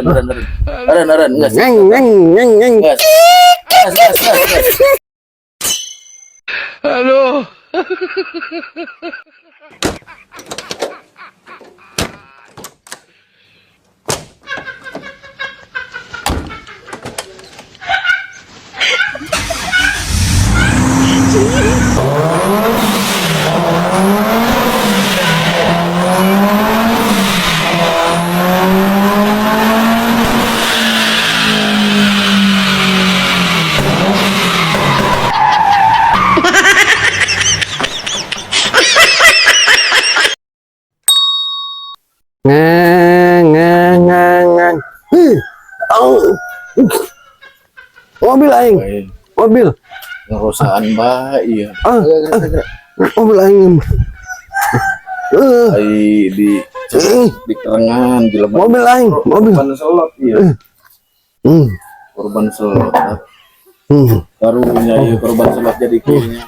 Aren, gas. Gas. Gas. Halo. Ngang. Mobil aing. Mobil. Ngerosaan mbak, iya. Mobil aing. Ai di kerengan di lemak. Mobil aing, mobil. Korban selot, iya. Korban selot. Karunya iya korban selot jadi kirinya.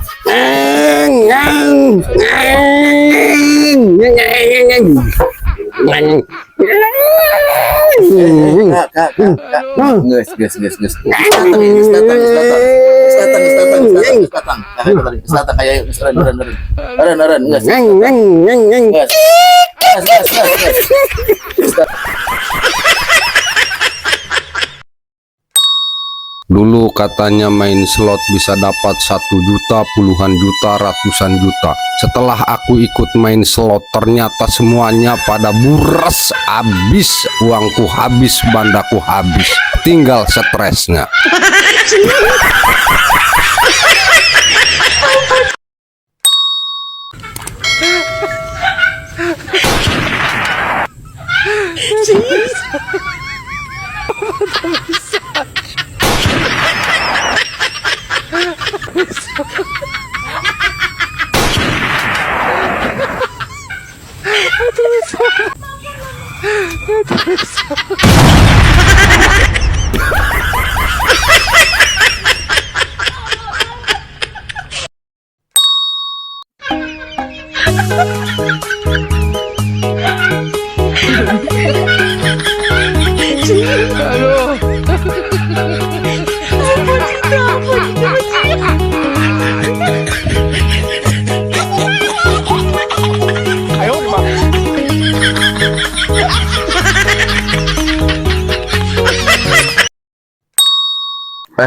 Gas. Selatan kayak Aren, gas. Dulu katanya main slot bisa dapat 1 juta, puluhan juta, ratusan juta. Setelah aku ikut main slot ternyata semuanya pada buras, habis uangku, habis bandaku, habis. Tinggal stresnya.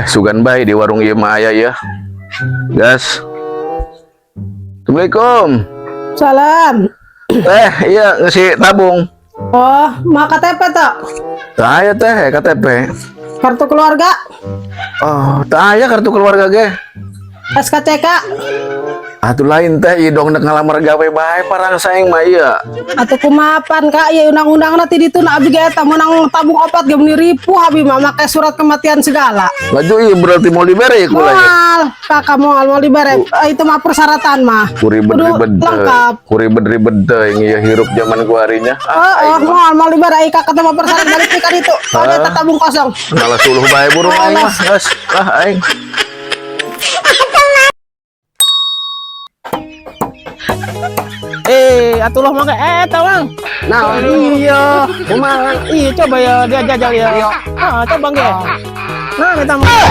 Sugan bae di warung ieu mah aya ya. Gas. Assalamualaikum. Salam. Iya ngisi tabung. Oh, mah KTP tak? Tah aya teh KTP. Kartu keluarga? Oh, tah aya kartu keluarga ge. SKCK? Atuh lain teh ieu dong ngalamar gawe bae parang saeng mah ieu. Atau kumapan Kak, ya undang-undang nanti di itu na abdi gaeta menang tabung obat ge meni ripu abi mah make surat kematian segala. Laju ieu berarti mau dibere ku lagi. Moal, Kakak mau dibere. Itu mah persyaratan mah. Kuribet-ribet. Lengkap. Kuribet-ribet teh ieu hirup zaman ku harinya. Mau dibere Kakak teh mah persyaratan balik pikan itu. Ada tabung kosong. Ngalah suluh bae burung aing mah. Gas. Aing. Atulah mangga tawang. Nah, iya. Kumaha? Iya, coba ya dia jajal ya. Coba ge. Nah, kita mah.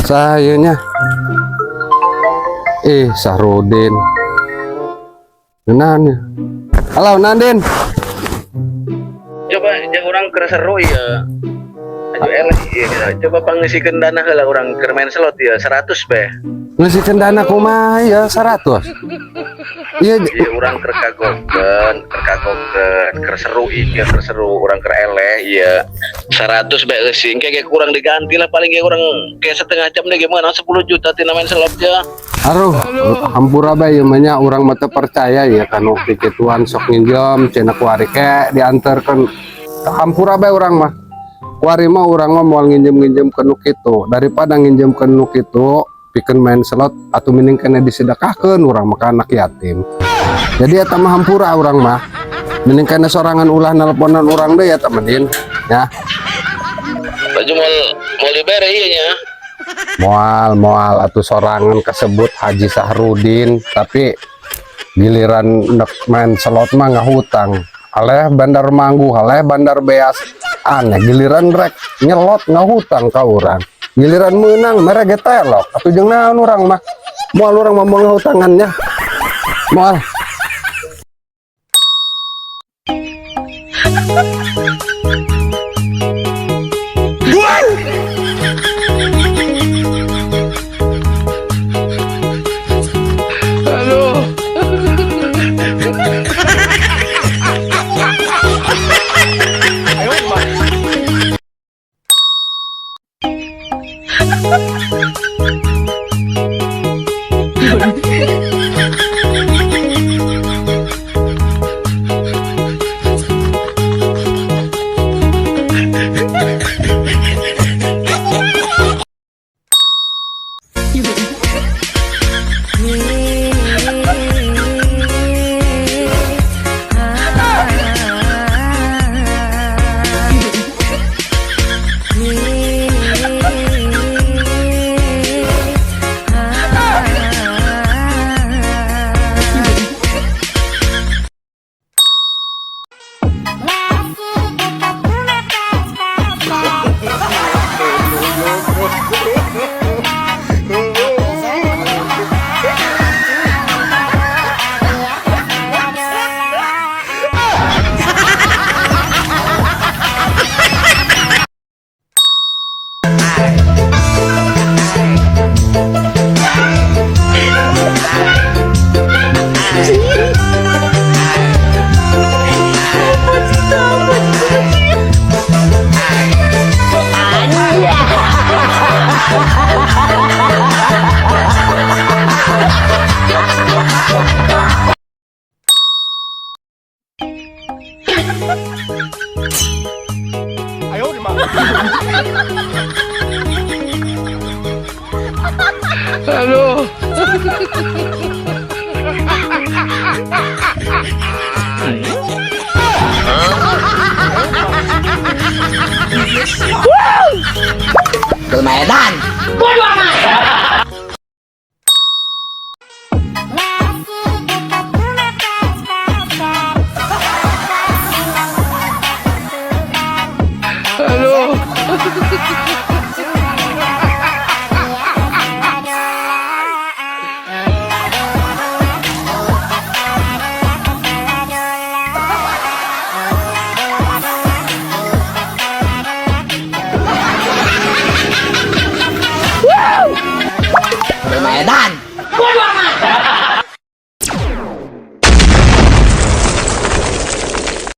Sayanya. Sahrudin. Nan. Halo Nandin. Coba jeung urang keur seru ya. Aju eleh ieu coba pangisikeun dana heula urang keur main slot ya 100 beh. Ngasihkeun dana kumaha ya 100. Iya urang keur kagokeun, keur seru ieu keur seru urang keur eleh ieu 100 beh eusi engke ge kurang diganti lah paling ge urang ke setengah jam deh gimana 10 juta tina main slot ya. Aduh, hampura bae nya urang mah teu percaya ya kanu kituan sok nginjem cenah kuari ke dianterkeun. Hampura bae urang mah. Kuari mah urang mah moal nginjem-nginjem kanu kitu daripada nginjem kanu kitu pikeun main slot atuh mending kena disedekahkeun urang mah ka anak yatim. Jadi eta mah hampura urang mah. Mending kena sorangan ulah nelponan urang deui ya temenin ya. Baju mau libere iya nya. Moal atau sorangan kesebut Haji Sahrudin, tapi giliran nek main slot mah nggak hutang. Aleh bandar Manggu, aleh bandar Beas, aneh giliran rek nyelot nggak hutang ka urang. Giliran menang mereka getelok, atau jeung naon urang mah. Moal urang mah moal ngahutangannya. Moal. Medan. Bodoh amat. Medan. Bodoh amat.